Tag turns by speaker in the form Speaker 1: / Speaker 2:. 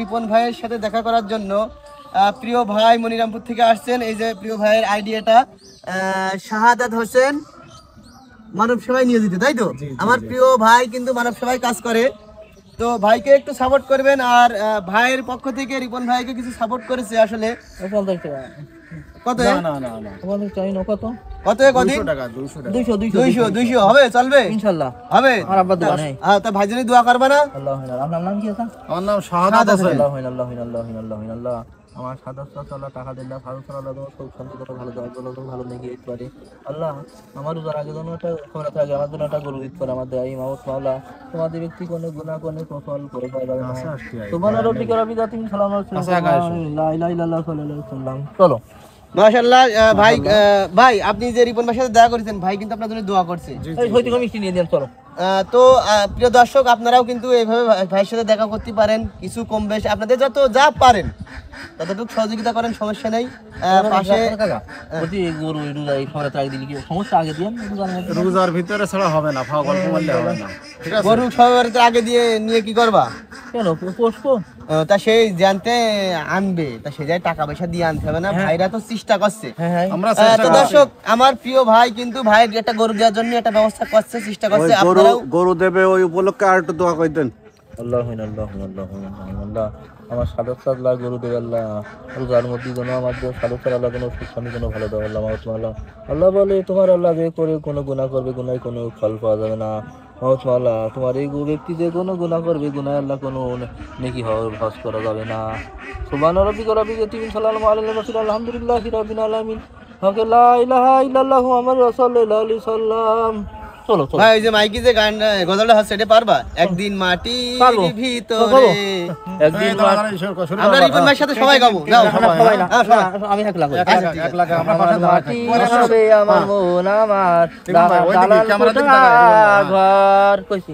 Speaker 1: রিপন ভাইয়ের সাথে দেখা করার জন্য প্রিয় ভাই মনিরামপুর থেকে আসছেন। এই যে প্রিয় ভাইয়ের আইডি, এটা শাহাদাত হোসেন মানব সেবায় নিয়োজিত, তাই তো? আমার প্রিয় ভাই কিন্তু মানব সেবায় কাজ করে, তো ভাইকে একটু সাপোর্ট করবেন। আর ভাইয়ের পক্ষ থেকে রিপন ভাইকে কিছু সাপোর্ট করেছে আসলে। কত কত কত হবে? চলবে ইনশাআল্লাহ, হবে। তা ভাইজানি দোয়া করবে না?
Speaker 2: আপনার নাম কি? আমার নাম শাহাদাত হোসেন। আমার সাদা টাকা দিল্লা ভালো চালালো সব শান্তি করে ভালো দেওয়া গেল ভালো নেই দিতে পারে আল্লাহ। আমার উদার আগে জন্য একটা খবর থাকে, আমার জন্য একটা গরু দিতে পারে আমাদের এই মাহমুদ মাওলা। তোমাদের ব্যক্তি কোনো গুনাহ কোনো প্রফল করে পাওয়া যাবে না। তোমার রবি করা বিদা তুমি সালাম লা ইলাহা ইল্লাল্লাহ সাল্লাল্লাহু আলাইহি ওয়াসাল্লাম। চলো
Speaker 1: মাশাআল্লাহ। ভাই ভাই আপনি যে রিপন ভাইয়ের সাথে দেখা করেছেন, ভাই কিন্তু আপনার জন্য দোয়া করছে।
Speaker 2: এই হইতে মিষ্টি নিয়ে দেন। চলো।
Speaker 1: তো প্রিয় দর্শক, আপনারাও কিন্তু এইভাবে ভাইয়ের সাথে দেখা করতে পারেন, কিছু কম বেশ আপনাদের যত যা পারেন ততটুকু সহযোগিতা করেন, সমস্যা নেই। পাশে
Speaker 2: রোজার ভিতরে ছাড়া হবে না, গল্প বললে হবে না।
Speaker 1: গরু সবাইতে আগে দিয়ে নিয়ে কি করবা?
Speaker 2: কেন পোষবো?
Speaker 1: তা সেই জানতে আনবে, তা সে যায় টাকা পয়সা দিয়ে আনতে হবে না? ভাইরা তো চেষ্টা করছে। তো দর্শক, আমার প্রিয় ভাই কিন্তু ভাইয়ের একটা গরু দেওয়ার জন্য একটা ব্যবস্থা করছে, চেষ্টা করছে। আপনারাও
Speaker 2: গরু দেবে ওই উপলক্ষে আর একটু দোয়া করে দেন। আল্লাহ আল্লাহ আল্লাহ আল্লাহ আমার সাদত সাদলা গরু দেবে আল্লাহ। রোজার মধ্যে যেন আমার সাদত সাদলা যেন সুস্বামী যেন ভালো দেওয়া আল্লাহ। মাওলা আল্লাহ বলে তোমার আল্লাহ যে করে কোনো গুনাহ করবে, গুনায় কোনো ফল পাওয়া যাবে না। মাওলা তোমার এই ব্যক্তি যে কোনো গুনাহ করবে, গুনায় আল্লাহ কোনো নেকি হজ করা যাবে না। সুবহান রাব্বিকা রাব্বিল ইজ্জাতি সাল্লাল্লাহু আলাইহি ওয়াসাল্লাম আলহামদুলিল্লাহি রাব্বিল আলামিন লা ইলাহা ইল্লাল্লাহু মুহাম্মাদুর রাসূলুল্লাহ সাল্লাল্লাহু আলাইহি ওয়াসাল্লাম। চলো ভাই, ওই যে মাইকি যে গান গজলটা হচ্ছে এটা পারবা? একদিন মাটির ভিতরে একদিন আমরা রিপন ভাইয়ের সাথে সবাই গাবো। যাও সবাই না, আমি এক লাখ আমরা মাটি হবে আমার মন আমার ঘর কইছি।